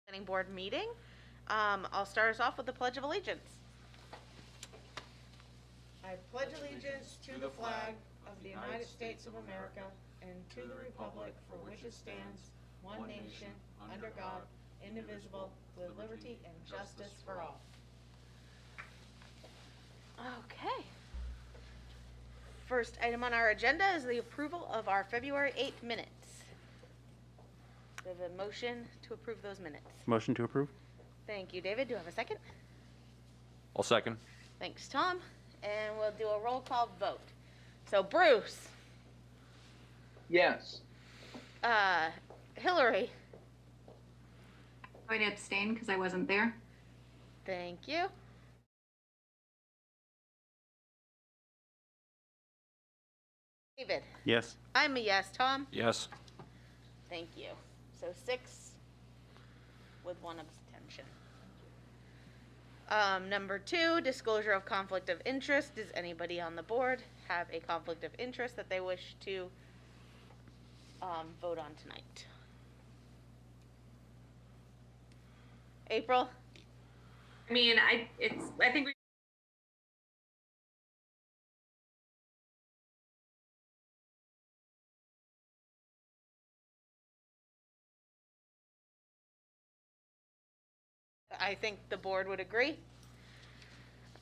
Planning Board meeting. I'll start us off with the Pledge of Allegiance. I pledge allegiance to the flag of the United States of America and to the republic for which it stands, one nation, under God, indivisible, with liberty and justice for all. Okay. First item on our agenda is the approval of our February 8th minutes. We have a motion to approve those minutes. Motion to approve. Thank you, David. Do I have a second? I'll second. Thanks, Tom. And we'll do a roll call vote. So Bruce. Yes. Hillary. I'm going to abstain because I wasn't there. Thank you. David. Yes. I'm a yes. Tom? Yes. Thank you. So 6 with 1 abstention. Number 2, disclosure of conflict of interest. Does anybody on the board have a conflict of interest that they wish to vote on tonight? April? I mean, I think we I think the board would agree.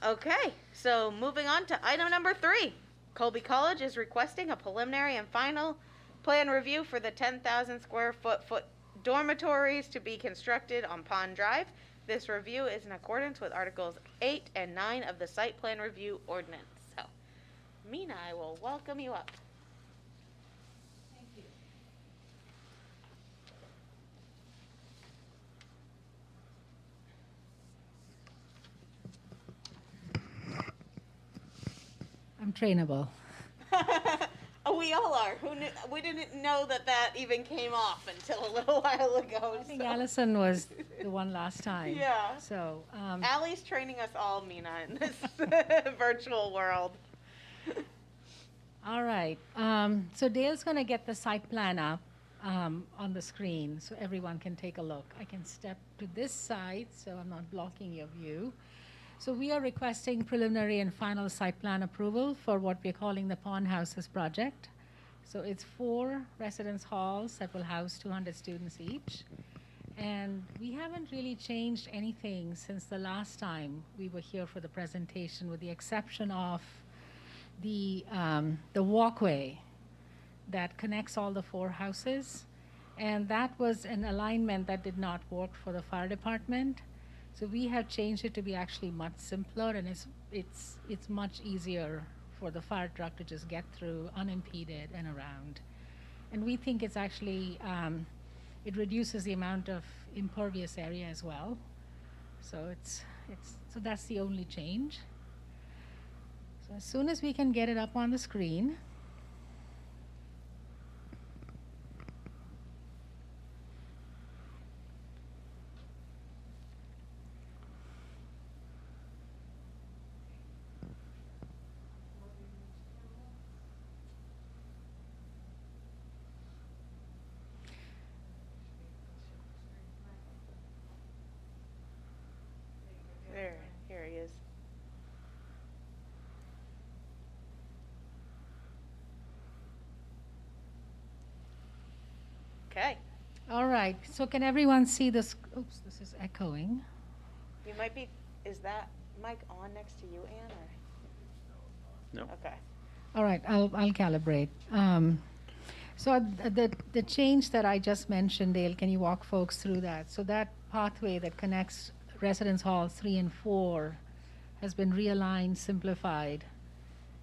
Okay, so moving on to item number 3. Colby College is requesting a preliminary and final plan review for the 10,000 square foot dormitories to be constructed on Pond Drive. This review is in accordance with Articles 8 and 9 of the Site Plan Review Ordinance. So, Mina, I will welcome you up. Thank you. I'm trainable. We all are. Who knew? We didn't know that even came off until a little while ago. I think Allison was the one last time. Yeah. So, Allie's training us all, Mina, in this virtual world. all right. So Dale's going to get the site plan up on the screen so everyone can take a look. I can step to this side so I'm not blocking your view. So we are requesting preliminary and final site plan approval for what we're calling the Pond Houses project. So it's 4 residence halls that will house 200 students each. And we haven't really changed anything since the last time we were here for the presentation, with the exception of the walkway that connects all the 4 houses. And that was an alignment that did not work for the fire department. So we have changed it to be actually much simpler, and it's much easier for the fire truck to just get through unimpeded and around. And we think it's actually, it reduces the amount of impervious area as well. So so that's the only change. So as soon as we can get it up on the screen. Here he is. Okay. All right, so can everyone see this? Oops, this is echoing. You might be, is that mic on next to you, Ann, or? No. Okay. All right, I'll calibrate. So the change that I just mentioned, Dale, can you walk folks through that? So that pathway that connects residence halls 3 and 4 has been realigned, simplified,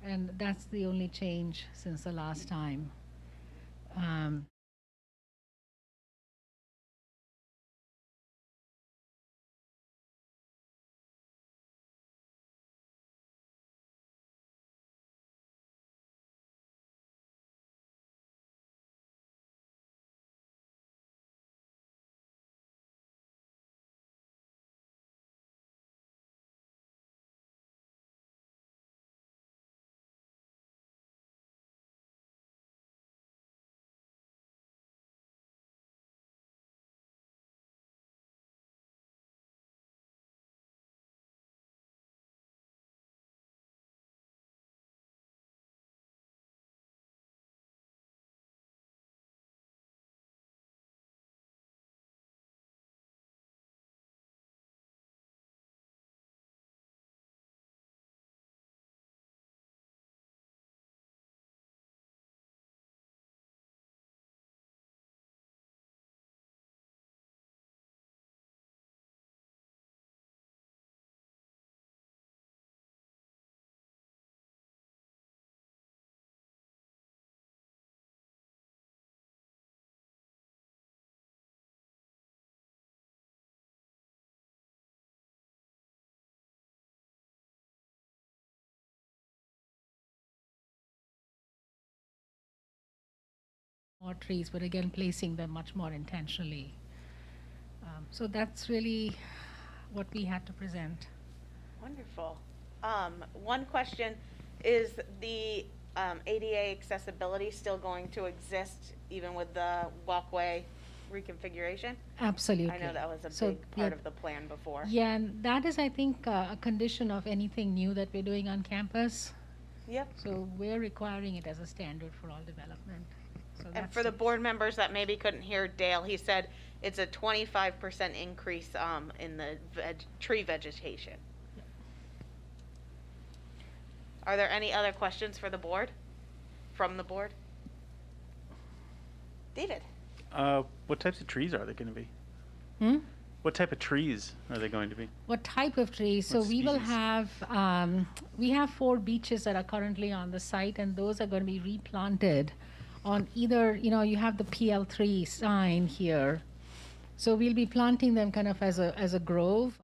and that's the only change since the last time. more trees, but again, placing them much more intentionally. So that's really what we had to present. Wonderful. One question, is the ADA accessibility still going to exist even with the walkway reconfiguration? Absolutely. I know that was a So, big part yeah, of the plan before. Yeah, and that is, I think, a condition of anything new that we're doing on campus. Yep. So we're requiring it as a standard for all development. So And that's for the board members that maybe couldn't hear Dale, he said it's a 25% increase in the tree vegetation. Are there any other questions for the board? From the board? David? What types of trees are they going to be? Hmm? What type of trees are they going to be? What type of trees? So What we will species? have, we have 4 beeches that are currently on the site, and those are going to be replanted on either, you have the PL3 sign here. So we'll be planting them kind of as a grove.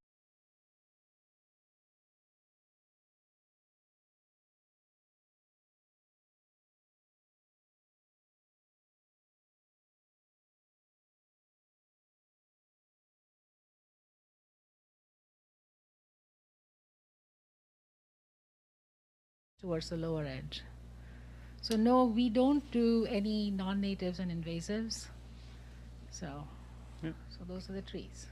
Towards the lower edge. So no, we don't do any non-natives and invasives. So, Yeah. so those are the trees.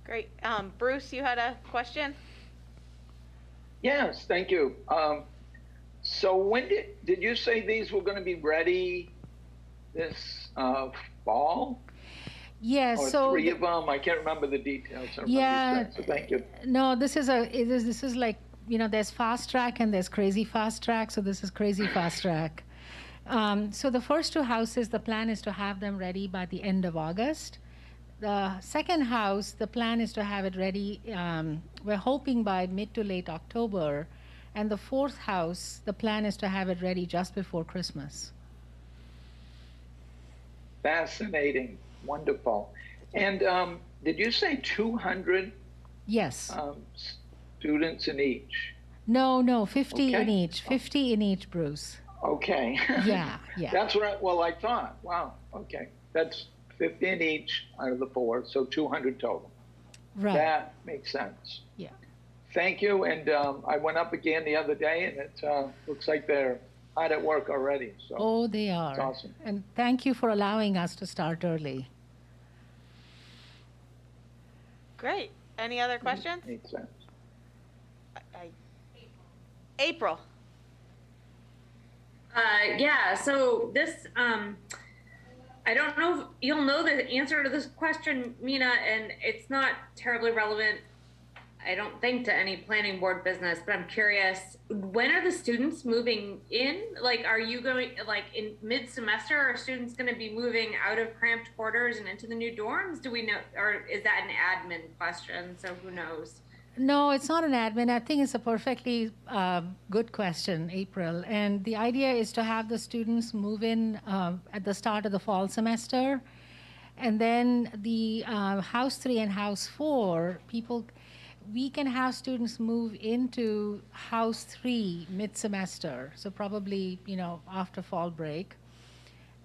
Great. Bruce, you had a question? Yes, thank you. So when did you say these were going to be ready this fall? Yeah, Or so 3 of them? I can't remember the details. I remember you yeah, saying, so thank you. no, this is like, there's fast track and there's crazy fast track. So this is crazy fast track. So the first 2 houses, the plan is to have them ready by the end of August. The second house, the plan is to have it ready, we're hoping by mid to late October. And the 4th house, the plan is to have it ready just before Christmas. Fascinating. Wonderful. And did you say 200 Yes. students in each? No, 50 in Okay. each. 50 in each, Bruce. Okay. Yeah. That's what I thought. Wow. Okay. That's 50 in each out of the 4, so 200 total. Right. That makes sense. Yeah. Thank you. And I went up again the other day, and it looks like they're hard at work already. So Oh, they are. it's awesome. And thank you for allowing us to start early. Great. Any other questions? Makes sense. April. Yeah, so this, I don't know if you'll know the answer to this question, Mina, and it's not terribly relevant, I don't think, to any planning board business, but I'm curious, when are the students moving in? Like, are you going, like, in mid-semester, are students going to be moving out of cramped quarters and into the new dorms? Do we know, or is that an admin question? So who knows? No, it's not an admin. I think it's a perfectly good question, April. And the idea is to have the students move in at the start of the fall semester. And then the House 3 and House 4, we can have students move into House 3 mid-semester. So probably, after fall break.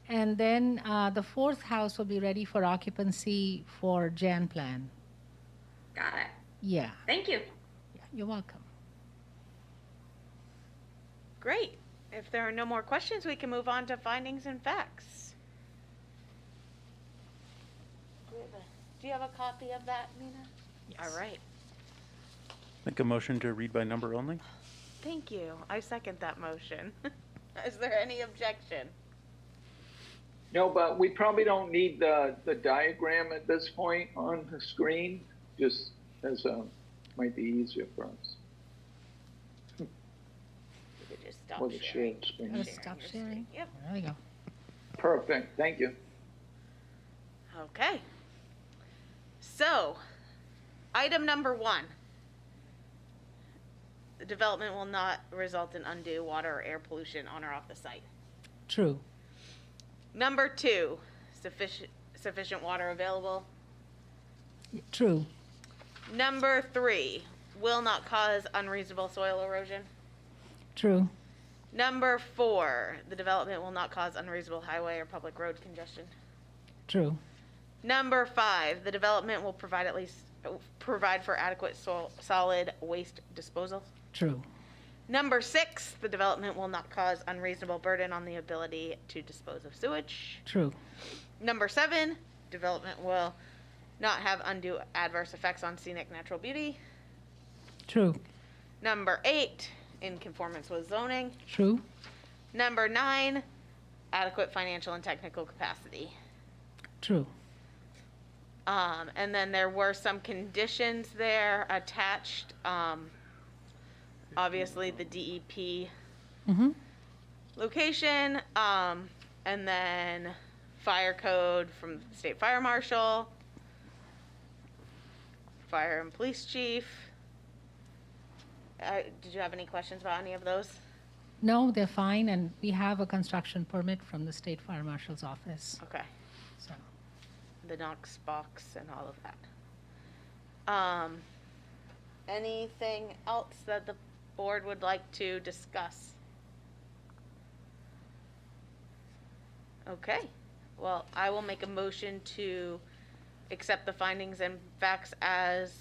And then the 4th house will be ready for occupancy for Jan plan. Got it. Yeah. Thank you. Yeah, you're welcome. Great. If there are no more questions, we can move on to findings and facts. Do you have a copy of that, Mina? Yes. All right. Make a motion to read by number only? Thank you. I second that motion. Is there any objection? No, but we probably don't need the diagram at this point on the screen, just as might be easier for us. We could just stop Or the sharing. shared screen. Let's stop your sharing. screen. Yep. There we go. Perfect, thank you. Okay. So, item number 1. The development will not result in undue water or air pollution on or off the site. True. Number 2, sufficient water available. True. Number 3, will not cause unreasonable soil erosion. True. Number 4, the development will not cause unreasonable highway or public road congestion. True. Number 5, the development will provide for adequate solid waste disposal. True. Number 6, the development will not cause unreasonable burden on the ability to dispose of sewage. True. Number 7, development will not have undue adverse effects on scenic natural beauty. True. Number 8, in conformance with zoning. True. Number 9, adequate financial and technical capacity. True. And then there were some conditions there attached. Obviously, the DEP Mm-hmm. location, and then fire code from the state fire marshal, fire and police chief. Did you have any questions about any of those? No, they're fine, and we have a construction permit from the state fire marshal's office. Okay. So, The Knox box and all of that. Anything else that the board would like to discuss? Okay, well, I will make a motion to accept the findings and facts as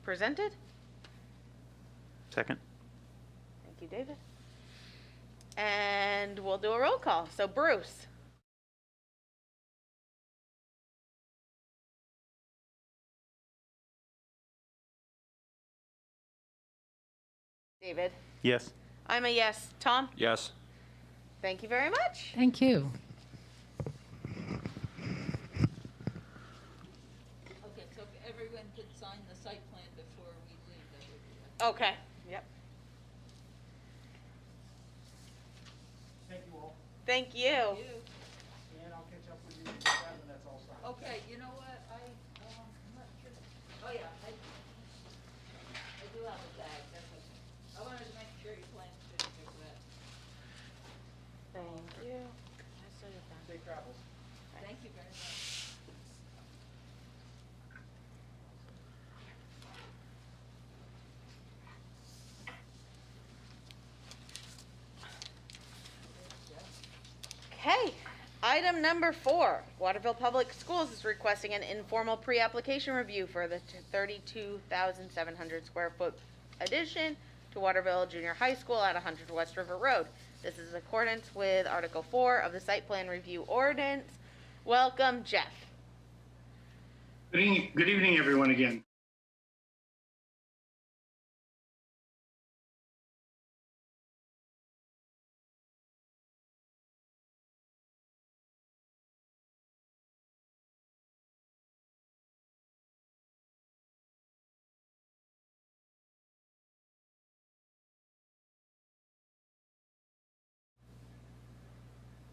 presented. Second? Thank you, David. And we'll do a roll call. So Bruce. David. Yes. I'm a yes. Tom? Yes. Thank you very much. thank you. Okay, so if everyone could sign the site plan before we leave, that would be Okay. Yep. Thank you all, Thank you. you. and I'll catch up with you when that's all signed. Okay, you know what, I'm not sure, oh yeah, I do have a tag, that's okay. I wanted to make sure your plans didn't get wet. Thank you. I still get that. Safe travels. Thank you very much. Okay. Item number 4, Waterville Public Schools is requesting an informal pre-application review for the 32,700 square foot addition to Waterville Junior High School at 100 West River Road. This is in accordance with Article 4 of the Site Plan Review Ordinance. Welcome, Jeff. Good evening, everyone, again.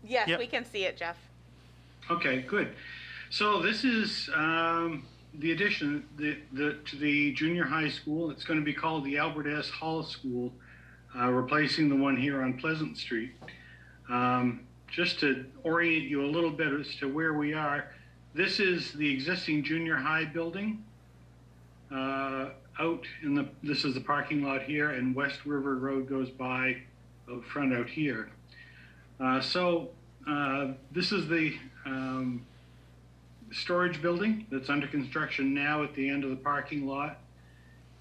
Yes, Yep. we can see it, Jeff. Okay, good. So this is the addition to the junior high school. It's going to be called the Albert S. Hall School, replacing the one here on Pleasant Street. Just to orient you a little bit as to where we are, this is the existing junior high building. This is the parking lot here, and West River Road goes by out front out here. This is the storage building that's under construction now at the end of the parking lot.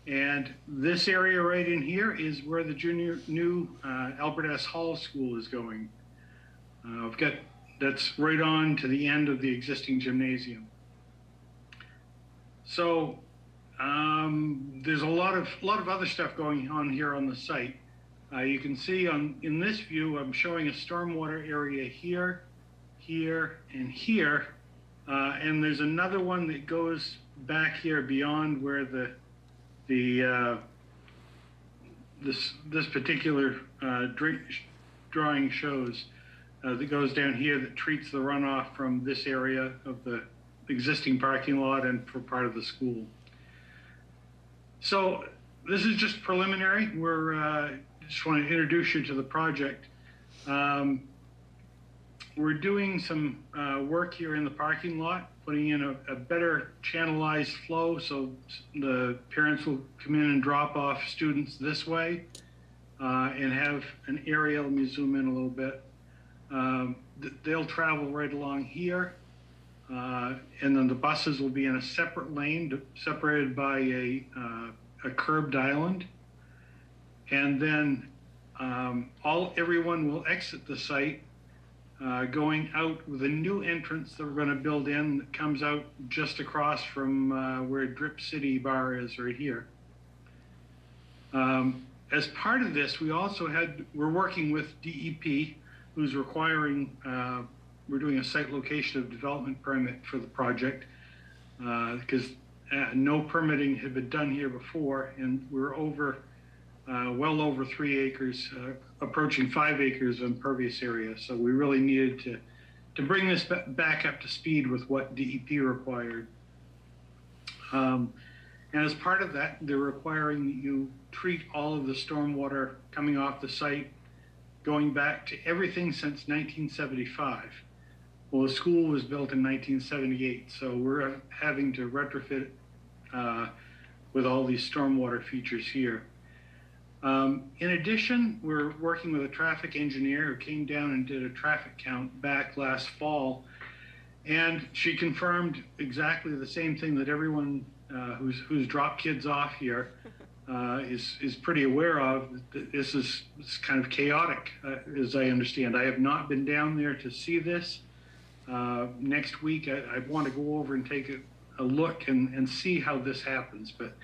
And this area right in here is where the new Albert S. Hall School is going. That's right on to the end of the existing gymnasium. So there's a lot of other stuff going on here on the site. You can see in this view, I'm showing a stormwater area here, here, and here. And there's another one that goes back here beyond where this particular drawing shows, that goes down here that treats the runoff from this area of the existing parking lot and for part of the school. So this is just preliminary. Just want to introduce you to the project. We're doing some work here in the parking lot, putting in a better channelized flow so the parents will come in and drop off students this way. and have an area. Let me zoom in a little bit. They'll travel right along here, and then the buses will be in a separate lane, separated by a curbed island. And then everyone will exit the site, going out with a new entrance that we're going to build in that comes out just across from where Drip City Bar is right here. As part of this, we're working with DEP, who's requiring, we're doing a site location of development permit for the project, because no permitting had been done here before, and we're well over 3 acres, approaching 5 acres of impervious area. So we really needed to bring this back up to speed with what DEP required. And as part of that, they're requiring that you treat all of the stormwater coming off the site, going back to everything since 1975. Well, the school was built in 1978, so we're having to retrofit with all these stormwater features here. In addition, we're working with a traffic engineer who came down and did a traffic count back last fall, and she confirmed exactly the same thing that everyone who's dropped kids off here is pretty aware of. This is kind of chaotic, as I understand. I have not been down there to see this. Next week, I want to go over and take a look and see how this happens. But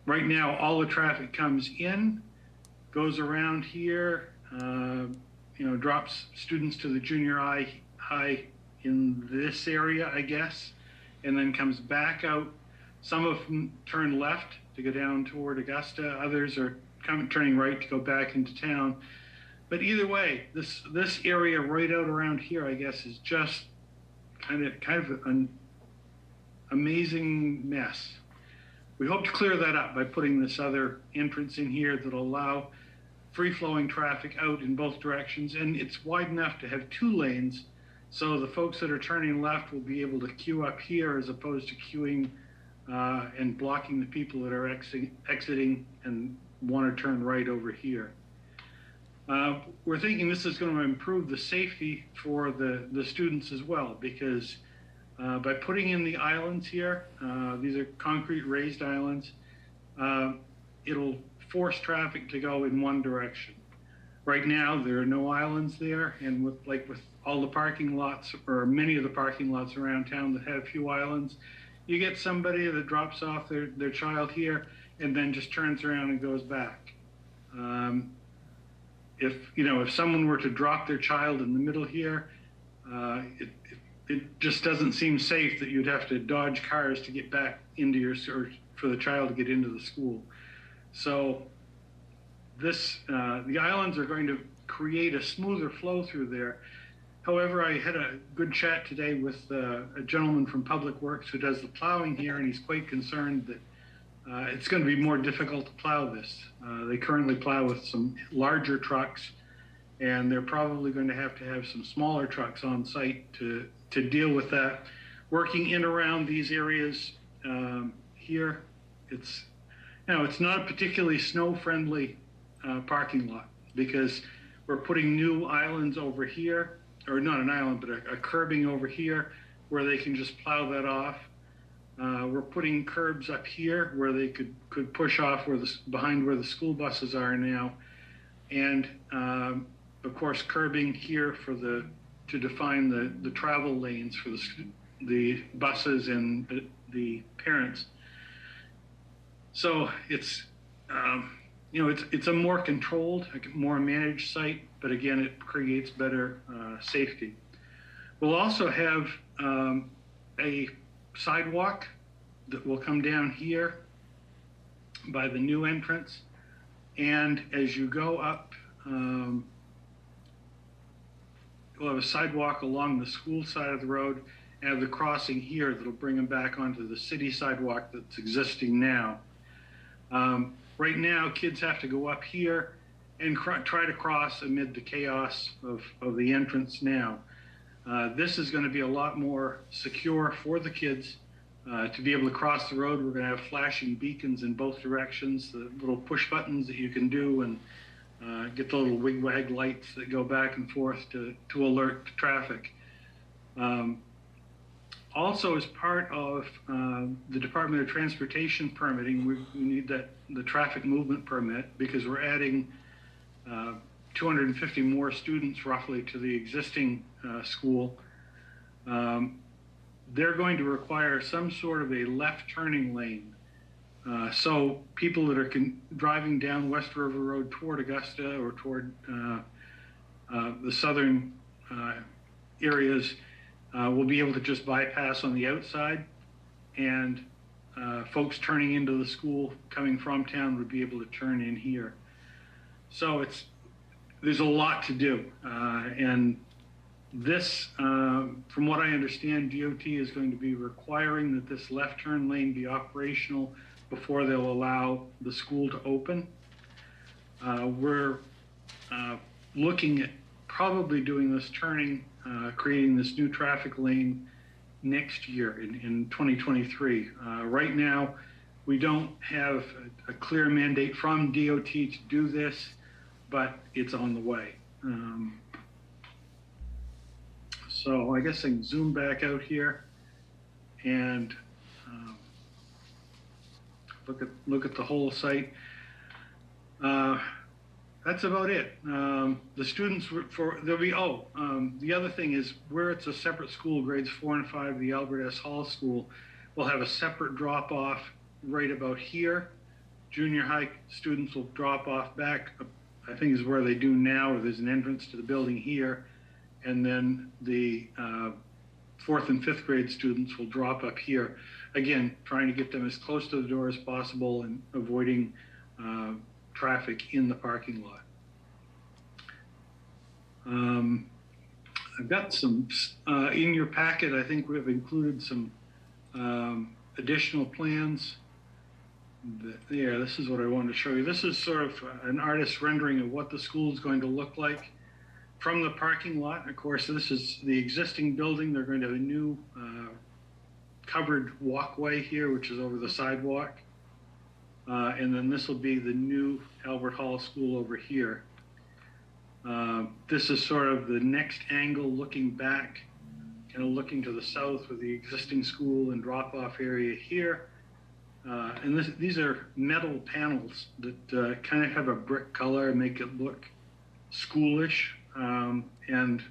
right now, all the traffic comes in, goes around here, drops students to the junior high in this area, I guess, and then comes back out. Some of them turn left to go down toward Augusta. Others are turning right to go back into town. But either way, this area right out around here, I guess, is just kind of an amazing mess. We hope to clear that up by putting this other entrance in here that'll allow free-flowing traffic out in both directions. And it's wide enough to have 2 lanes, so the folks that are turning left will be able to queue up here as opposed to queuing and blocking the people that are exiting and want to turn right over here. We're thinking this is going to improve the safety for the students as well, because by putting in the islands here, these are concrete raised islands, it'll force traffic to go in one direction. Right now, there are no islands there, and with all the parking lots, or many of the parking lots around town that have few islands, you get somebody that drops off their child here and then just turns around and goes back. If someone were to drop their child in the middle here, it just doesn't seem safe that you'd have to dodge cars to get back into or for the child to get into the school. So the islands are going to create a smoother flow through there. However, I had a good chat today with a gentleman from Public Works who does the plowing here, and he's quite concerned that it's going to be more difficult to plow this. They currently plow with some larger trucks, and they're probably going to have some smaller trucks on site to deal with that. Working in around these areas here, it's not a particularly snow-friendly parking lot, because we're putting new islands over here, or not an island, but a curbing over here where they can just plow that off. We're putting curbs up here where they could push off behind where the school buses are now, and of course curbing here to define the travel lanes for the buses and the parents. So it's a more controlled, more managed site, but again, it creates better safety. We'll also have a sidewalk that will come down here by the new entrance, and as you go up, we'll have a sidewalk along the school side of the road, and have the crossing here that'll bring them back onto the city sidewalk that's existing now. Right now, kids have to go up here and try to cross amid the chaos of the entrance now. This is going to be a lot more secure for the kids. To be able to cross the road, we're going to have flashing beacons in both directions, the little push buttons that you can do, and get the little wig-wag lights that go back and forth to alert traffic. Also, as part of the Department of Transportation permitting, we need the traffic movement permit, because we're adding 250 more students roughly to the existing school. They're going to require some sort of a left turning lane. So people that are driving down West River Road toward Augusta or toward the southern areas will be able to just bypass on the outside, and folks turning into the school coming from town would be able to turn in here. So there's a lot to do, and this, from what I understand, DOT is going to be requiring that this left turn lane be operational before they'll allow the school to open. We're looking at probably doing this turning, creating this new traffic lane next year in 2023. Right now, we don't have a clear mandate from DOT to do this, but it's on the way. So I guess I can zoom back out here and look at the whole site. That's about it. The students the other thing is, where it's a separate school, grades 4 and 5, the Albert S. Hall School will have a separate drop off right about here. Junior high students will drop off back, I think is where they do now, or there's an entrance to the building here. And then the 4th and 5th grade students will drop up here. Again, trying to get them as close to the door as possible and avoiding traffic in the parking lot. I've got some, in your packet, I think we've included some additional plans. Yeah, this is what I wanted to show you. This is sort of an artist's rendering of what the school is going to look like from the parking lot. Of course, this is the existing building. They're going to have a new covered walkway here, which is over the sidewalk. And then this will be the new Albert Hall School over here. This is sort of the next angle looking back, kind of looking to the south with the existing school and drop-off area here. And these are metal panels that kind of have a brick color and make it look schoolish, and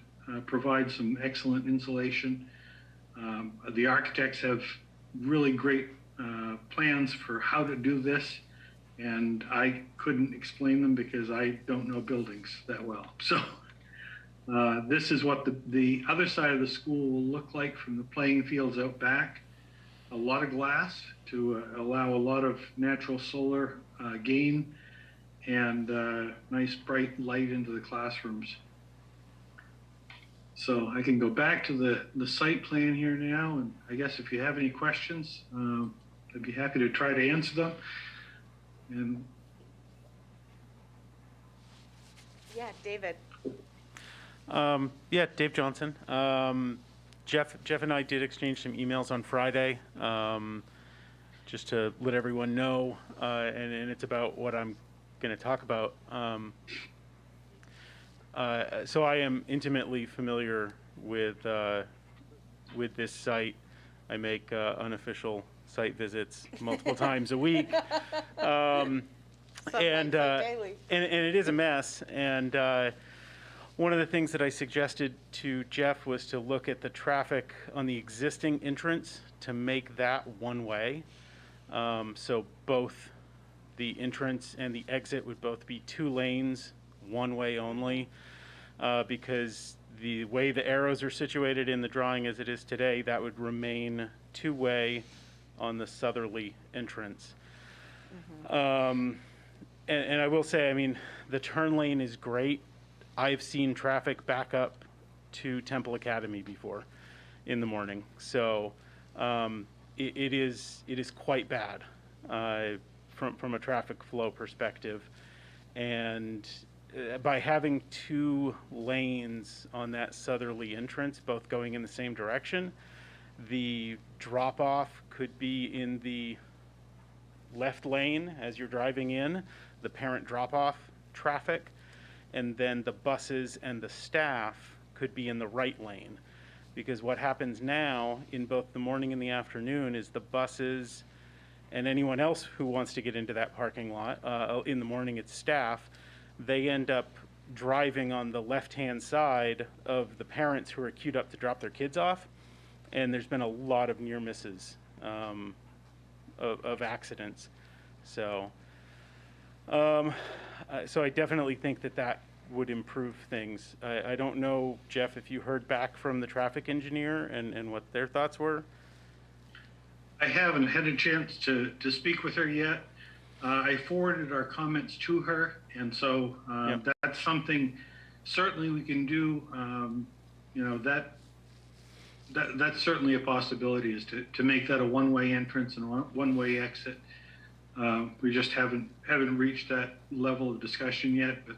provide some excellent insulation. The architects have really great plans for how to do this, and I couldn't explain them because I don't know buildings that well. So this is what the other side of the school will look like from the playing fields out back. A lot of glass to allow a lot of natural solar gain, and nice bright light into the classrooms. So I can go back to the site plan here now, and I guess if you have any questions, I'd be happy to try to answer them. And Yeah, David. Yeah, Dave Johnson. Jeff and I did exchange some emails on Friday, just to let everyone know, and it's about what I'm going to talk about. So I am intimately familiar with this site. I make unofficial site visits multiple times a week, and it is a mess. And one of the things that I suggested to Jeff was to look at the traffic on the existing entrance to make that one way. So both the entrance and the exit would both be 2 lanes, one way only, because the way the arrows are situated in the drawing as it is today, that would remain 2-way on the southerly entrance. And I will say, I mean, the turn lane is great. I've seen traffic back up to Temple Academy before in the morning. So it is quite bad from a traffic flow perspective. And by having 2 lanes on that southerly entrance, both going in the same direction, The drop-off could be in the left lane as you're driving in, the parent drop-off traffic, and then the buses and the staff could be in the right lane. Because what happens now in both the morning and the afternoon is the buses and anyone else who wants to get into that parking lot, in the morning it's staff, they end up driving on the left-hand side of the parents who are queued up to drop their kids off. And there's been a lot of near misses of accidents. So, so I definitely think that would improve things. I don't know, Jeff, if you heard back from the traffic engineer and what their thoughts were. I haven't had a chance to speak with her yet. I forwarded our comments to her, and so Yep. that's something certainly we can do. You know, that's certainly a possibility, is to make that a one-way entrance and a one-way exit. We just haven't reached that level of discussion yet, but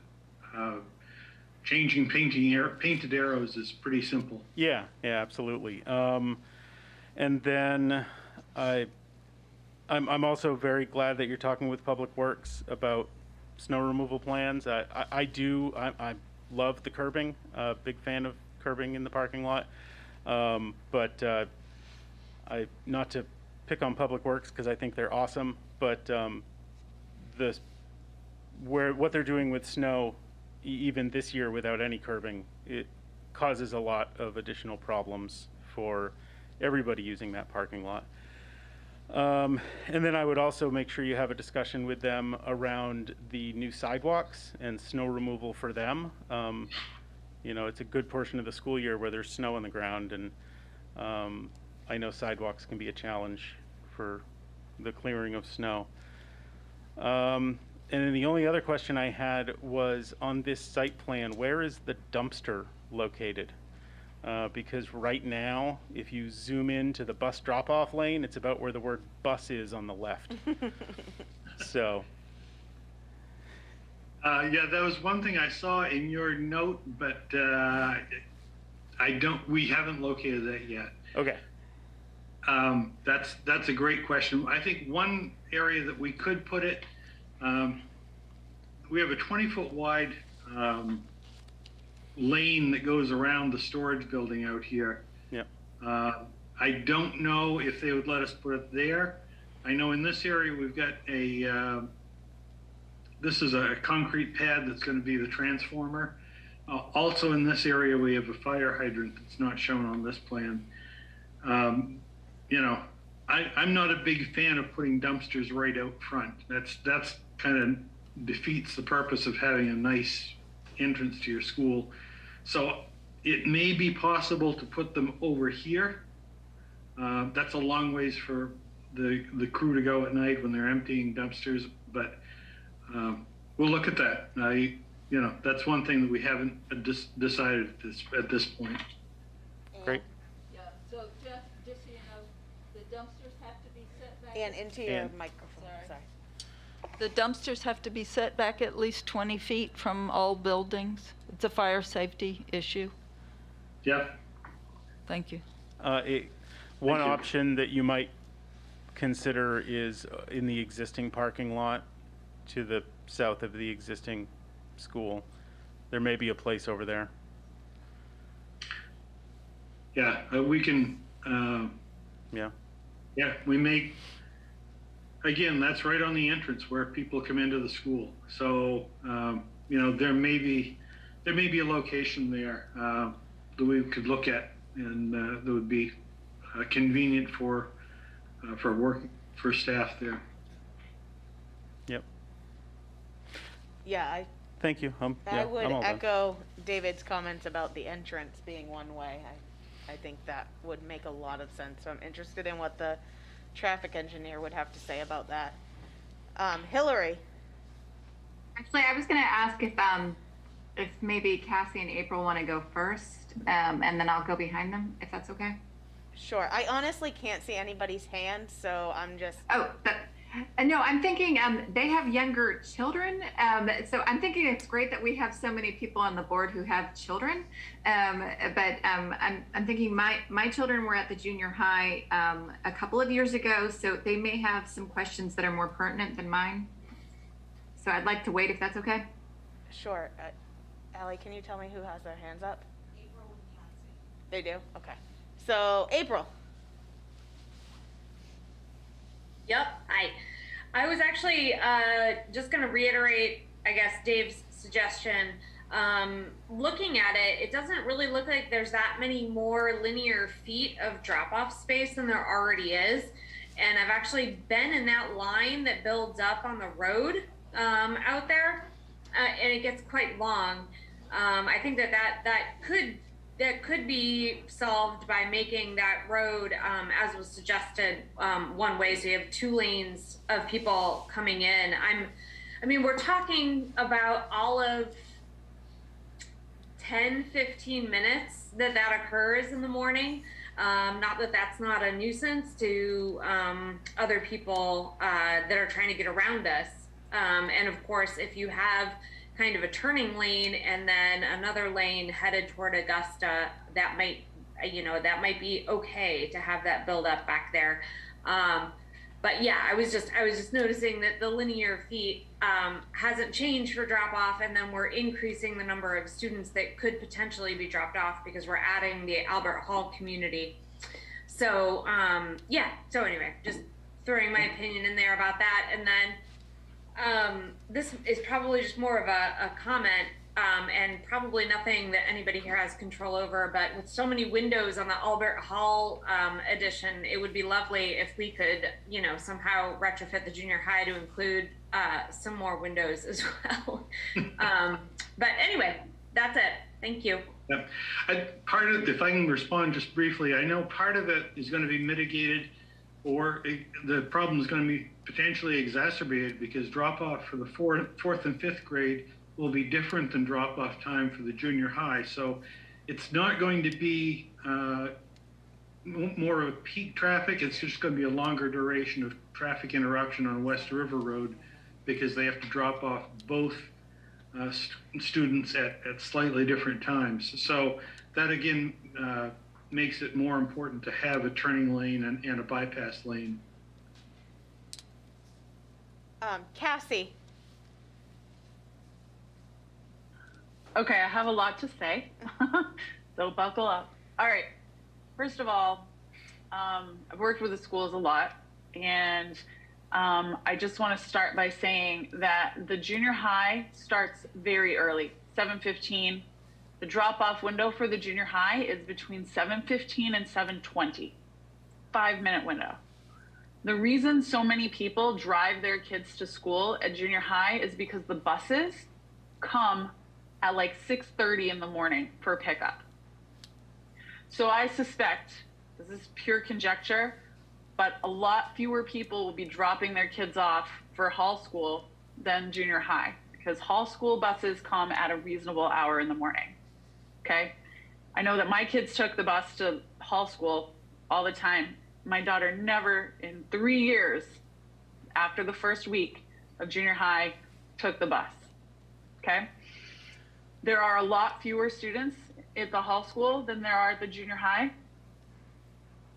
changing painted arrows is pretty simple. Yeah, absolutely. And then I'm also very glad that you're talking with Public Works about snow removal plans. I love the curbing, big fan of curbing in the parking lot. But not to pick on Public Works because I think they're awesome, but what they're doing with snow, even this year without any curbing, it causes a lot of additional problems for everybody using that parking lot. And then I would also make sure you have a discussion with them around the new sidewalks and snow removal for them. You know, it's a good portion of the school year where there's snow on the ground, and I know sidewalks can be a challenge for the clearing of snow. And then the only other question I had was on this site plan, where is the dumpster located? Because right now, if you zoom into the bus drop-off lane, it's about where the word bus is on the left. So. Yeah, that was one thing I saw in your note, but we haven't located that yet. Okay. That's a great question. I think one area that we could put it, we have a 20-foot wide lane that goes around the storage building out here. Yep. I don't know if they would let us put it there. I know in this area we've got this is a concrete pad that's going to be the transformer. Also in this area we have a fire hydrant that's not shown on this plan. You know, I'm not a big fan of putting dumpsters right out front. That's kind of defeats the purpose of having a nice entrance to your school. So it may be possible to put them over here. That's a long ways for the crew to go at night when they're emptying dumpsters, but we'll look at that. You know, that's one thing that we haven't decided at this point. Great. Yeah, so Jeff, just so you know, the dumpsters have to be set back. And into your And- microphone, sorry. The dumpsters have to be set back at least 20 feet from all buildings. It's a fire safety issue. Yeah. Thank you. One you. option that you might consider is in the existing parking lot to the south of the existing school. There may be a place over there. Yeah, we can. Yeah. Yeah, we may. Again, that's right on the entrance where people come into the school. So you know, there may be a location there that we could look at, and that would be convenient for staff there. Yep. Yeah, Thank you. I Yeah, would I'm all done. echo David's comments about the entrance being one way. I think that would make a lot of sense. So I'm interested in what the traffic engineer would have to say about that. Hillary, Actually, I was going to ask if maybe Cassie and April want to go first, and then I'll go behind them, if that's okay. sure. I honestly can't see anybody's hand, so I'm just. Oh, And no, I'm thinking they have younger children. So I'm thinking it's great that we have so many people on the board who have children. But I'm thinking my children were at the junior high a couple of years ago, so they may have some questions that are more pertinent than mine. So I'd like to wait if that's okay. Sure. Allie, can you tell me who has their hands up? April and Patsy. They do? Okay. So, April. Yep. I was actually just going to reiterate, I guess, Dave's suggestion. Looking at it, it doesn't really look like there's that many more linear feet of drop-off space than there already is. And I've actually been in that line that builds up on the road out there, and it gets quite long. I think that could be solved by making that road, as was suggested, one way, so you have 2 lanes of people coming in. I mean, we're talking about all of 10-15 minutes that occurs in the morning. Not that that's not a nuisance to other people that are trying to get around us. And of course, if you have kind of a turning lane and then another lane headed toward Augusta, that might be okay to have that build up back there. But yeah, I was just noticing that the linear feet hasn't changed for drop off, and then we're increasing the number of students that could potentially be dropped off because we're adding the Albert Hall community. So yeah, so anyway, just throwing my opinion in there about that. And then this is probably just more of a comment, and probably nothing that anybody here has control over, but with so many windows on the Albert Hall edition, it would be lovely if we could, somehow retrofit the junior high to include some more windows as well. But anyway, that's it. Thank you. Yeah. Part of it, if I can respond just briefly, I know part of it is going to be mitigated, or the problem is going to be potentially exacerbated because drop-off for the fourth and fifth grade will be different than drop-off time for the junior high. So it's not going to be more of a peak traffic. It's just going to be a longer duration of traffic interruption on West River Road because they have to drop off both students at slightly different times. So that again makes it more important to have a turning lane and a bypass lane. Cassie. Okay, I have a lot to say, so buckle up. All right, first of all, I've worked with the schools a lot, and I just want to start by saying that the junior high starts very early, 7:15. The drop-off window for the junior high is between 7:15 and 7:20, 5-minute window. The reason so many people drive their kids to school at junior high is because the buses come at like 6:30 in the morning for pickup. So I suspect, this is pure conjecture, but a lot fewer people will be dropping their kids off for hall school than junior high, because hall school buses come at a reasonable hour in the morning. Okay? I know that my kids took the bus to hall school all the time. My daughter never in 3 years after the first week of junior high took the bus. Okay? There are a lot fewer students at the hall school than there are at the junior high.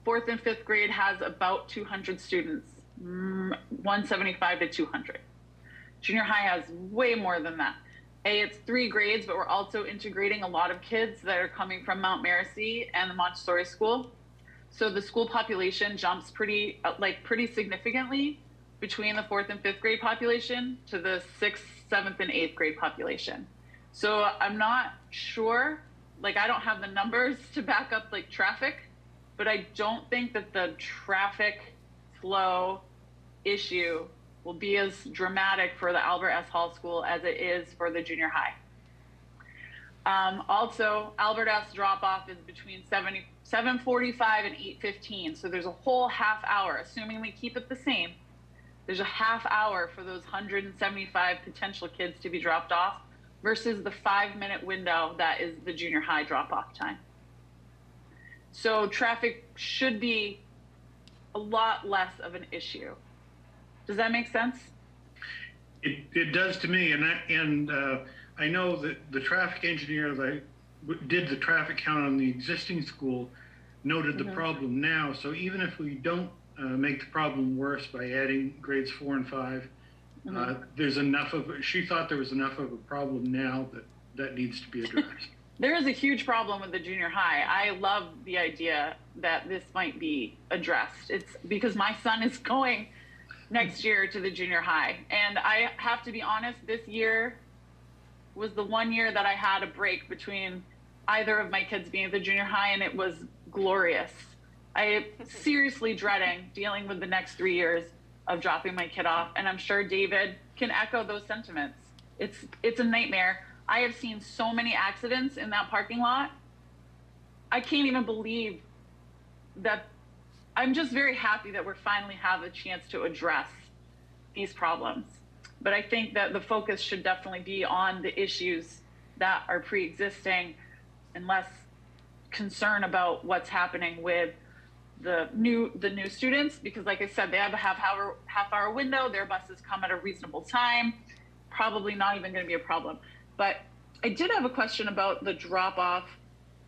4th and 5th grade has about 200 students, 175 to 200. Junior high has way more than that. It's 3 grades, but we're also integrating a lot of kids that are coming from Mount Mercy and the Montessori school. So the school population jumps pretty significantly between the 4th and 5th grade population to the 6th, 7th, and 8th grade population. So I'm not sure, I don't have the numbers to back up traffic, but I don't think that the traffic flow issue will be as dramatic for the Albert S. Hall School as it is for the junior high. Also, Albert S. drop-off is between 7:45 and 8:15. So there's a whole half hour, assuming we keep it the same. There's a half hour for those 175 potential kids to be dropped off versus the 5-minute window that is the junior high drop-off time. So traffic should be a lot less of an issue. Does that make sense? It does to me, and I know that the traffic engineer that did the traffic count on the existing school noted the problem now. So even if we don't make the problem worse by adding grades 4 and 5, there's enough of. She thought there was enough of a problem now that needs to be addressed. There is a huge problem with the junior high. I love the idea that this might be addressed. It's because my son is going next year to the junior high. And I have to be honest, this year was the one year that I had a break between either of my kids being at the junior high, and it was glorious. I am seriously dreading dealing with the next 3 years of dropping my kid off. And I'm sure David can echo those sentiments. It's a nightmare. I have seen so many accidents in that parking lot. I can't even believe that. I'm just very happy that we're finally have a chance to address these problems. But I think that the focus should definitely be on the issues that are pre-existing and less concern about what's happening with the new students, because like I said, they have a half hour window. Their buses come at a reasonable time. Probably not even going to be a problem. But I did have a question about the drop off.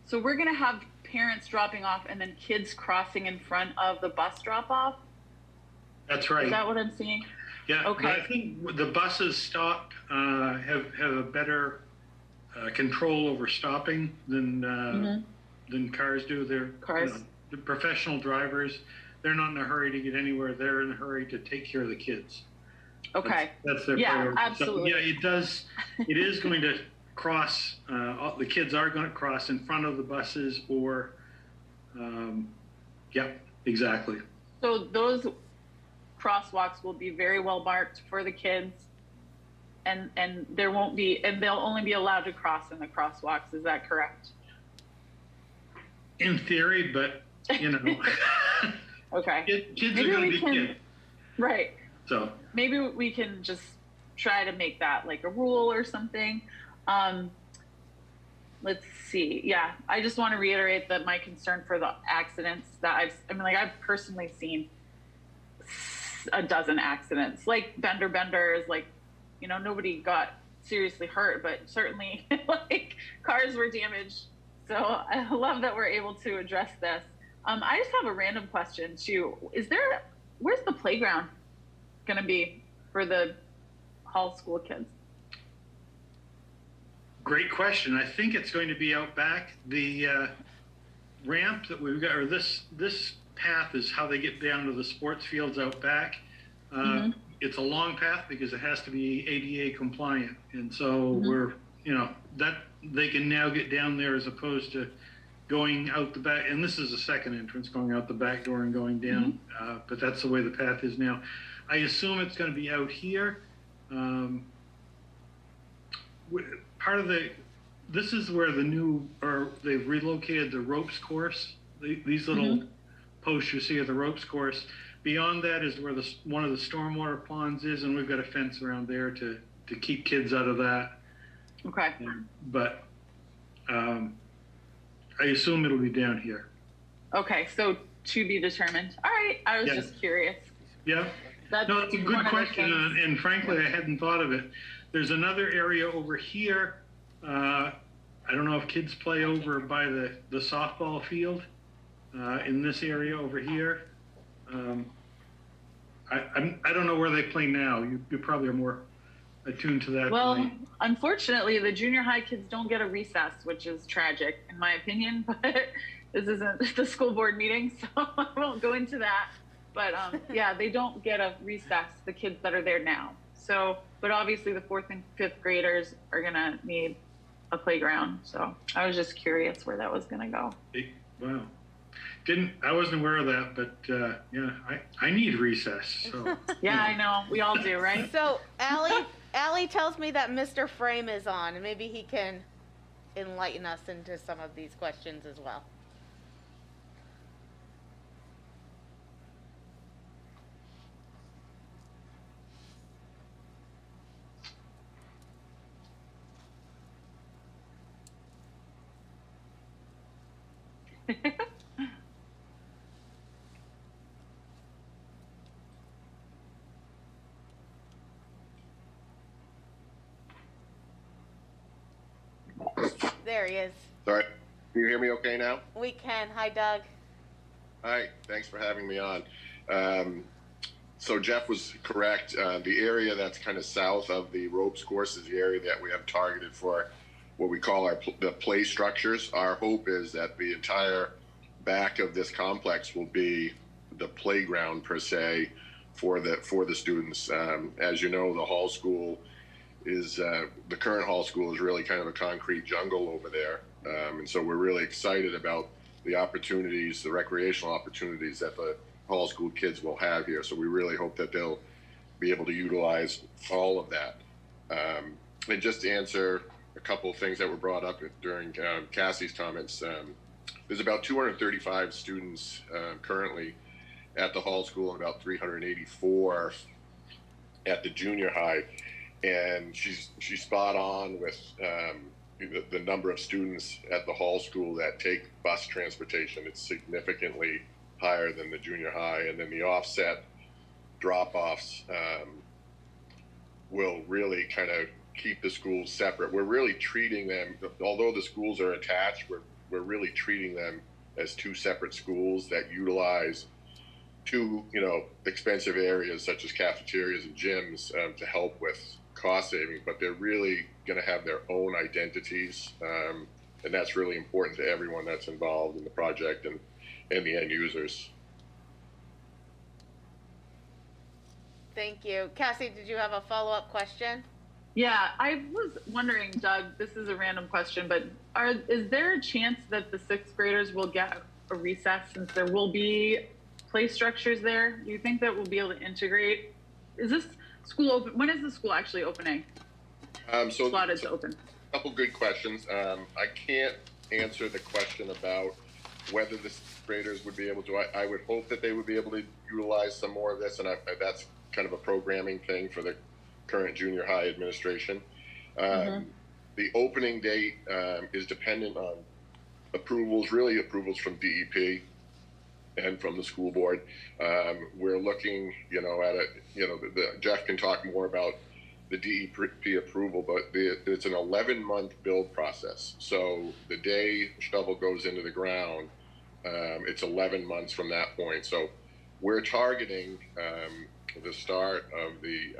So we're going to have parents dropping off and then kids crossing in front of the bus drop off. That's right. Is that what I'm seeing? Yeah. Okay. But I think the buses stop have a better control over stopping than cars do. They're Cars. The professional drivers. They're not in a hurry to get anywhere. They're in a hurry to take care of the kids. Okay. That's their Yeah, priority. absolutely. So, yeah, it does. It is going to cross. The kids are going to cross in front of the buses, or, yeah, exactly. So those crosswalks will be very well marked for the kids, and there won't be, and they'll only be allowed to cross in the crosswalks. Is that correct? In theory, but you know, Okay. kids Maybe are going we to be can- kids. Right. So Maybe we can just try to make that like a rule or something. Let's see. Yeah, I just want to reiterate that my concern for the accidents that I've personally seen a dozen accidents, like benders, like, you know, nobody got seriously hurt, but certainly like cars were damaged. So I love that we're able to address this. I just have a random question too. Where's the playground going to be for the Hall School kids? great question. I think it's going to be out back. The ramp that we've got, or this path is how they get down to the sports fields out back. It's a long path because it has to be ADA compliant, and so we're, you know, that they can now get down there as opposed to going out the back. And this is a second entrance, going out the back door and going down. But that's the way the path is now. I assume it's going to be out here. Part of this is where they've relocated the ropes course. These little posts you see at the ropes course. Beyond that is where one of the stormwater ponds is, and we've got a fence around there to keep kids out of that. Okay. But I assume it'll be down here. Okay, so to be determined. All right, I was Yeah. just curious. Yeah. That's No, it's a one good of the question, things- and frankly, I hadn't thought of it. There's another area over here. I don't know if kids play over by the softball field in this area over here. I don't know where they play now. You probably are more attuned to that. Well, than me. unfortunately, the junior high kids don't get a recess, which is tragic in my opinion, but this isn't the school board meeting, so I won't go into that. But yeah, they don't get a recess, the kids that are there now. So, but obviously the 4th and 5th graders are gonna need a playground. So I was just curious where that was gonna go. Wow. I wasn't aware of that, but yeah, I need recess. So Yeah, I know, we all do, right? So Allie tells me that Mr. Frame is on, and maybe he can enlighten us into some of these questions as well. There he is. Sorry, can you hear me okay now? We can. Hi, Doug. Hi, thanks for having me on. So Jeff was correct. The area that's kind of south of the ropes course is the area that we have targeted for what we call the play structures. Our hope is that the entire back of this complex will be the playground per se for the students. As you know, the hall school is the current hall school is really kind of a concrete jungle over there, and so we're really excited about the opportunities, the recreational opportunities that the hall school kids will have here. So we really hope that they'll be able to utilize all of that. And just to answer a couple of things that were brought up during Cassie's comments, there's about 235 students currently at the hall school and about 384 at the junior high. And she's spot on with the number of students at the hall school that take bus transportation. It's significantly higher than the junior high, and then the offset drop-offs will really kind of keep the schools separate. We're really treating them, although the schools are attached, we're really treating them as two separate schools that utilize two, expensive areas such as cafeterias and gyms to help with cost saving, but they're really going to have their own identities, and that's really important to everyone that's involved in the project and the end users. Thank you. Cassie, did you have a follow-up question? Yeah, I was wondering, Doug, this is a random question, but is there a chance that the sixth graders will get a recess since there will be play structures there? Do you think that we'll be able to integrate? Is this school open? When is the school actually opening? Slotted to open. A couple good questions. I can't answer the question about whether the sixth graders would be able to. I would hope that they would be able to utilize some more of this, and that's kind of a programming thing for the current junior high administration. The opening date is dependent on approvals from DEP and from the school board. We're looking, at Jeff can talk more about the DEP approval, but it's an 11-month build process. So the day shovel goes into the ground, it's 11 months from that point. So we're targeting the start of the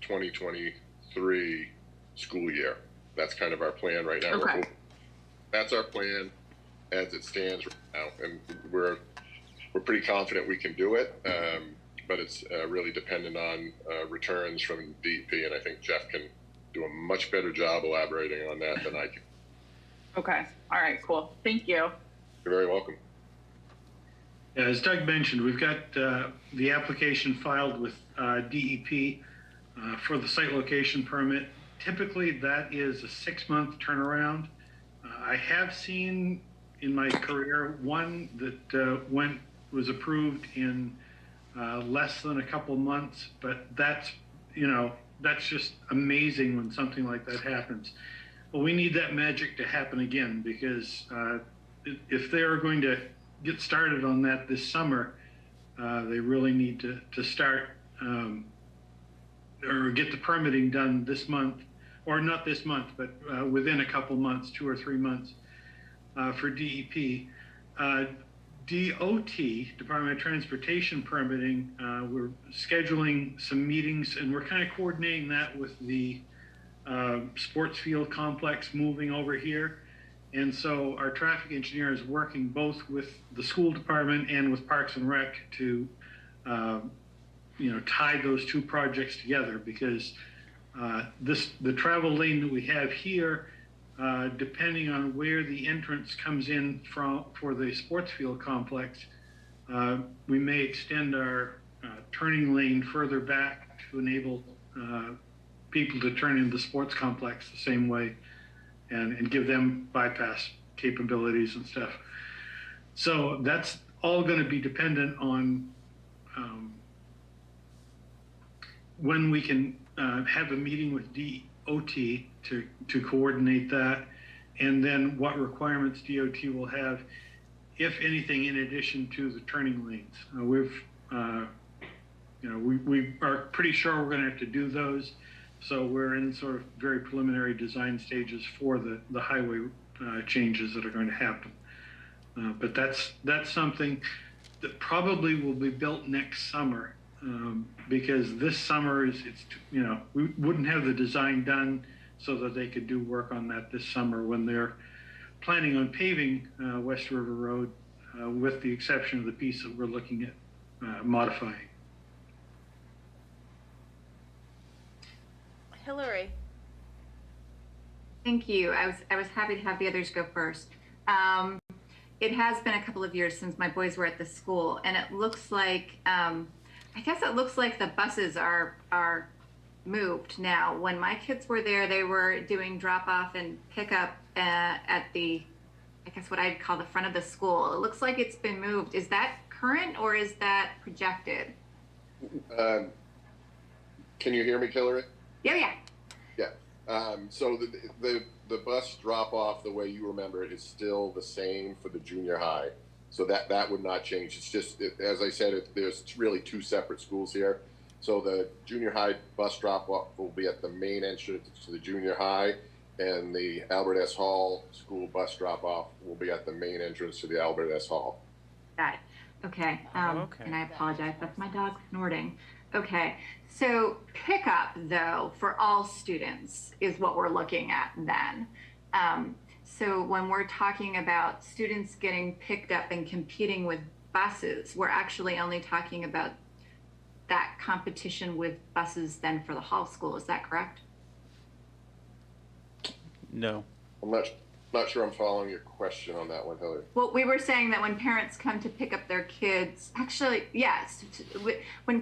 2023 school year. That's kind of our plan right now. Okay. That's our plan as it stands right now, and we're pretty confident we can do it. But it's really dependent on returns from DEP, and I think Jeff can do a much better job elaborating on that than I can. Okay. All right. Cool. Thank you. You're very welcome. Yeah, as Doug mentioned, we've got the application filed with DEP for the site location permit. Typically, that is a 6-month turnaround. I have seen in my career one that was approved in less than a couple months, but that's just amazing when something like that happens. But we need that magic to happen again, because if they're going to get started on that this summer, they really need to start or get the permitting done this month, or not this month, but within a couple months, 2 or 3 months for DEP. DOT, Department of Transportation permitting, we're scheduling some meetings, and we're kind of coordinating that with the sports field complex moving over here. And so our traffic engineer is working both with the school department and with Parks and Rec to tie those two projects together, because the travel lane that we have here, depending on where the entrance comes in for the sports field complex, we may extend our turning lane further back to enable people to turn into the sports complex the same way, and give them bypass capabilities and stuff. So that's all going to be dependent on when we can have a meeting with DOT to coordinate that, and then what requirements DOT will have, if anything, in addition to the turning lanes. We are pretty sure we're going to have to do those, so we're in sort of very preliminary design stages for the highway changes that are going to happen. But that's something that probably will be built next summer, because this summer we wouldn't have the design done so that they could do work on that this summer when they're planning on paving West River Road, with the exception of the piece that we're looking at modifying. Hillary. Thank you. I was happy to have the others go first. It has been a couple of years since my boys were at the school, and it looks like I guess it looks like the buses are moved now. When my kids were there, they were doing drop off and pickup at the, I guess what I'd call the front of the school. It looks like it's been moved. Is that current or is that projected? Can you hear me, Hillary? Yeah. So the bus drop off, the way you remember it, is still the same for the junior high. So that would not change. It's just, as I said, there's really two separate schools here. So the junior high bus drop off will be at the main entrance to the junior high, and the Albert S. Hall school bus drop off will be at the main entrance to the Albert S. Hall. Got it. Okay. Okay. And I apologize. That's my dog snorting. Okay. So pickup, though, for all students is what we're looking at then. So when we're talking about students getting picked up and competing with buses, we're actually only talking about that competition with buses then for the Hall School. Is that correct? No. I'm not sure I'm following your question on that one, Hillary. Well, we were saying that when parents come to pick up their kids, actually, yes, when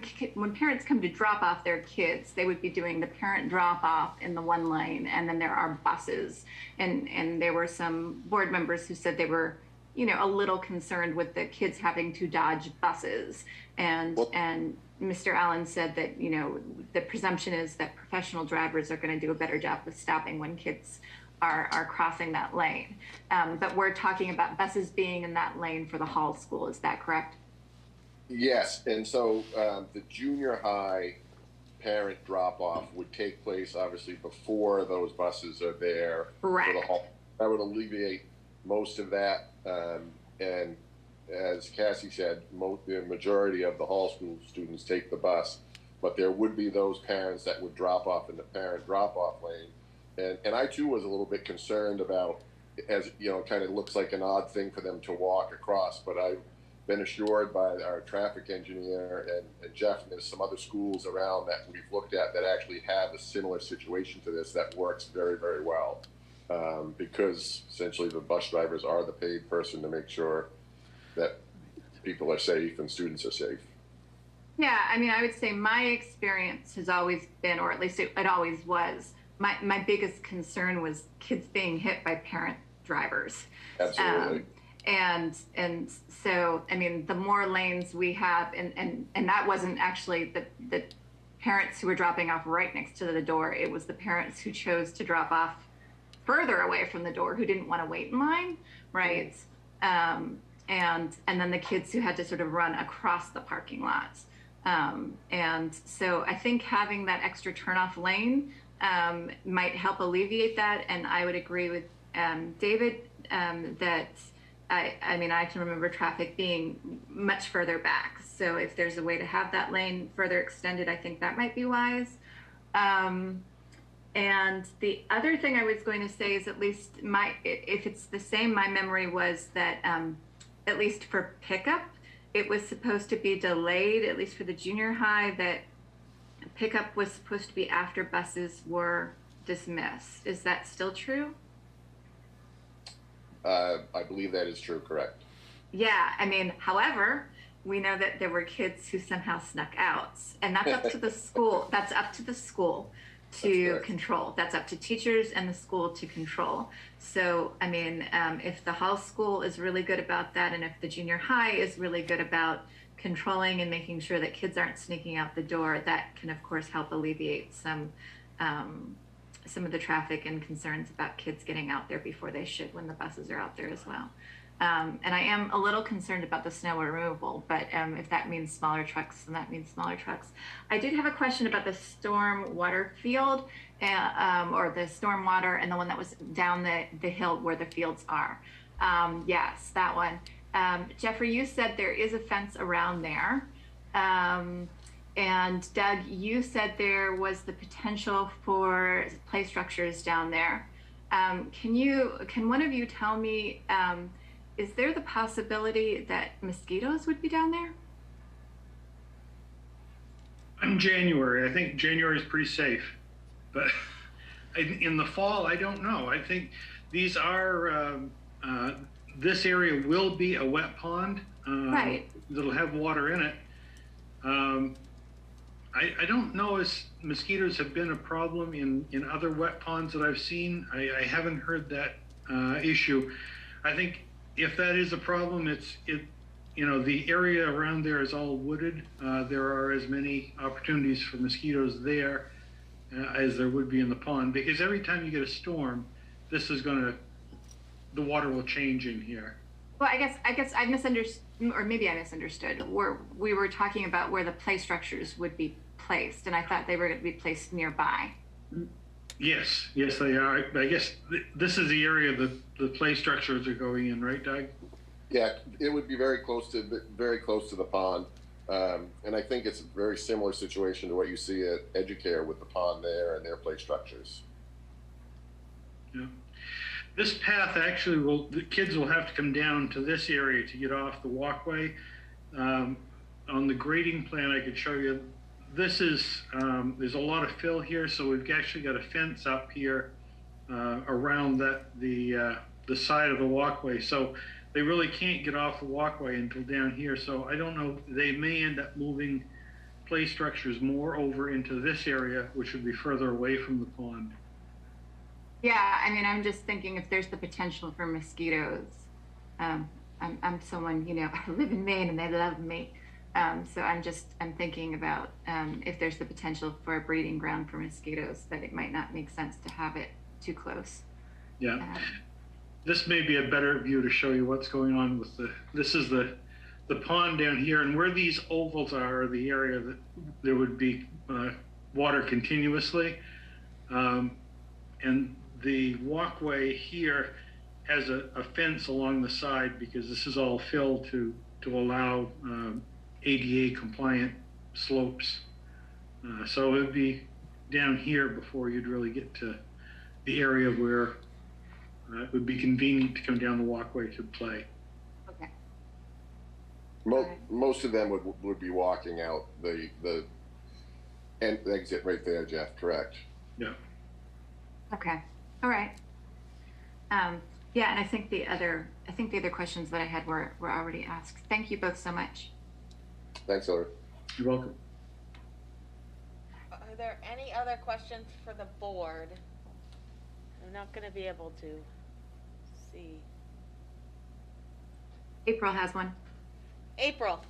parents come to drop off their kids, they would be doing the parent drop off in the one lane, and then there are buses. And there were some board members who said they were, a little concerned with the kids having to dodge buses. And Mr. Allen said that, the presumption is that professional drivers are going to do a better job of stopping when kids are crossing that lane. But we're talking about buses being in that lane for the Hall School. Is that correct? Yes, and so the junior high parent drop-off would take place obviously before those buses are there for the Hall. That would alleviate most of that, and as Cassie said, the majority of the Hall School students take the bus, but there would be those parents that would drop off in the parent drop-off lane. And I too was a little bit concerned about, as kind of looks like an odd thing for them to walk across, but I've been assured by our traffic engineer and Jeff, and there's some other schools around that we've looked at that actually have a similar situation to this that works very, very well, because essentially the bus drivers are the paid person to make sure that people are safe and students are safe. Yeah, I would say my experience has always been, or at least it always was, my biggest concern was kids being hit by parent drivers. Absolutely. And so, the more lanes we have, and that wasn't actually the parents who were dropping off right next to the door. It was the parents who chose to drop off further away from the door, who didn't want to wait in line, right? And then the kids who had to sort of run across the parking lot. And so I think having that extra turnoff lane might help alleviate that. And I would agree with David that I can remember traffic being much further back. So if there's a way to have that lane further extended, I think that might be wise. And the other thing I was going to say is, at least if it's the same, my memory was that at least for pickup, it was supposed to be delayed, at least for the junior high, that pickup was supposed to be after buses were dismissed. Is that still true? I believe that is true, correct. Yeah, however, we know that there were kids who somehow snuck out, and that's up to the school. That's up to the school to control. That's up to teachers and the school to control. So, if the Hall School is really good about that, and if the junior high is really good about controlling and making sure that kids aren't sneaking out the door, that can of course help alleviate some of the traffic and concerns about kids getting out there before they should when the buses are out there as well. And I am a little concerned about the snow removal, but if that means smaller trucks, then that means smaller trucks. I did have a question about the storm water field, or the storm water, and the one that was down the hill where the fields are. Yes, that one. Jeffrey, you said there is a fence around there. And Doug, you said there was the potential for play structures down there. Can one of you tell me, is there the possibility that mosquitoes would be down there? In January, I think January is pretty safe, but in the fall, I don't know. I think these are, this area will be a wet pond. Right. That'll have water in it. I don't know if mosquitoes have been a problem in other wet ponds that I've seen. I haven't heard that issue. I think if that is a problem, the area around there is all wooded. There are as many opportunities for mosquitoes there as there would be in the pond, because every time you get a storm, the water will change in here. Well, I guess I misunderstood, or maybe I misunderstood. We were talking about where the play structures would be placed, and I thought they were going to be placed nearby. Yes, they are. I guess this is the area that the play structures are going in, right, Doug? Yeah, it would be very close to the pond, and I think it's a very similar situation to what you see at Educare with the pond there and their play structures. Yeah. This path actually the kids will have to come down to this area to get off the walkway. On the grading plan, I could show you, this is, there's a lot of fill here, so we've actually got a fence up here around the side of the walkway. So they really can't get off the walkway until down here. So I don't know, they may end up moving play structures more over into this area, which would be further away from the pond. Yeah, I mean, I'm just thinking if there's the potential for mosquitoes. I'm someone, I live in Maine and they love me. So I'm thinking about if there's the potential for a breeding ground for mosquitoes, that it might not make sense to have it too close. Yeah. This may be a better view to show you what's going on with this is the pond down here, and where these ovals are the area that there would be water continuously. And the walkway here has a fence along the side, because this is all filled to allow ADA compliant slopes. So it would be down here before you'd really get to the area where it would be convenient to come down the walkway to play. Okay. Most of them would be walking out the exit right there, Jeff, correct? Yeah. Okay. All right. Yeah, and I think the other questions that I had were already asked. Thank you both so much. Thanks, Hillary. You're welcome. Are there any other questions for the board? I'm not going to be able to see. April has one. April.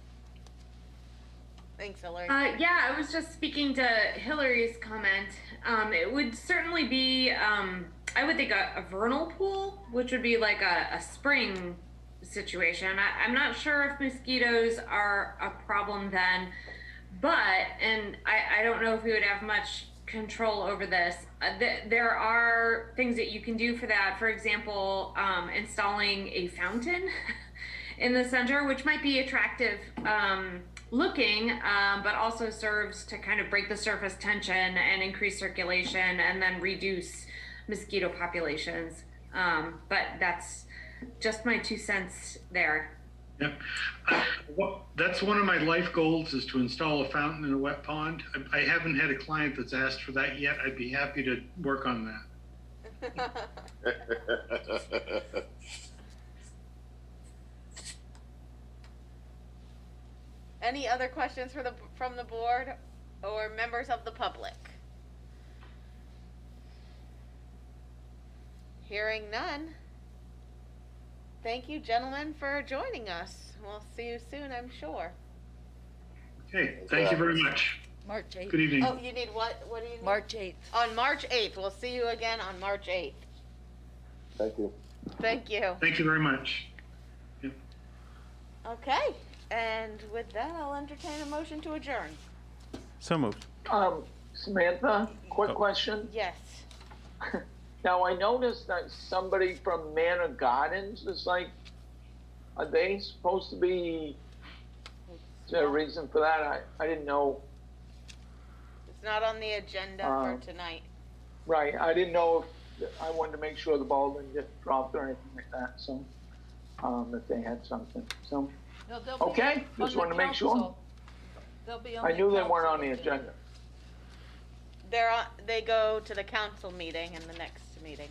Thanks, Hillary. Yeah, I was just speaking to Hillary's comment. It would certainly be, I would think a vernal pool, which would be like a spring situation. I'm not sure if mosquitoes are a problem then, and I don't know if we would have much control over this. There are things that you can do for that. For example, installing a fountain in the center, which might be attractive looking, but also serves to kind of break the surface tension and increase circulation and then reduce mosquito populations. But that's just my 2 cents there. Yep. That's one of my life goals, is to install a fountain in a wet pond. I haven't had a client that's asked for that yet. I'd be happy to work on that. Any other questions from the board or members of the public? Hearing none. Thank you, gentlemen, for joining us. We'll see you soon, I'm sure. Okay, thank you very much. March 8th. Good evening. Oh, you need what? What do you need? March 8th. On March 8th. We'll see you again on March 8th. Thank you. Thank you. Thank you very much. Okay, and with that, I'll entertain a motion to adjourn. So moved. Samantha, quick Oh. question. Yes. Now, I noticed that somebody from Manor Gardens is like, are they supposed to be, is there a reason for that? I didn't know. It's not on the agenda for Um, tonight. Right, I didn't know if, I wanted to make sure the ball didn't get dropped or anything like that, so, if they had something, so. No, they'll be Okay, on just the wanted to make sure. council. They'll be on I the knew they weren't council on the agenda. They go to the council meeting and the next meeting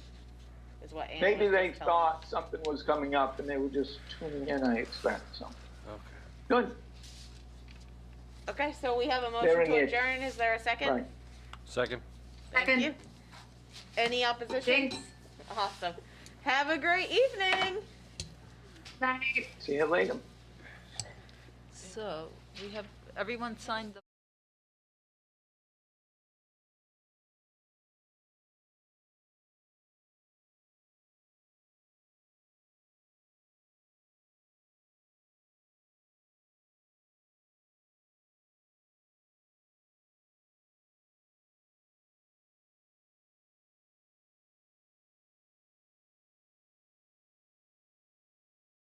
is what Ann Maybe was they just telling thought something was coming up and they were just tuning in, I expect, so. Okay. Good, me. Okay, so we have a They're motion in to the- adjourn. Is there a second? right. Second. Thank Second. you. Any opposition? Jinx. Awesome. Have a great evening. Bye. See you later. So, we have, everyone signed the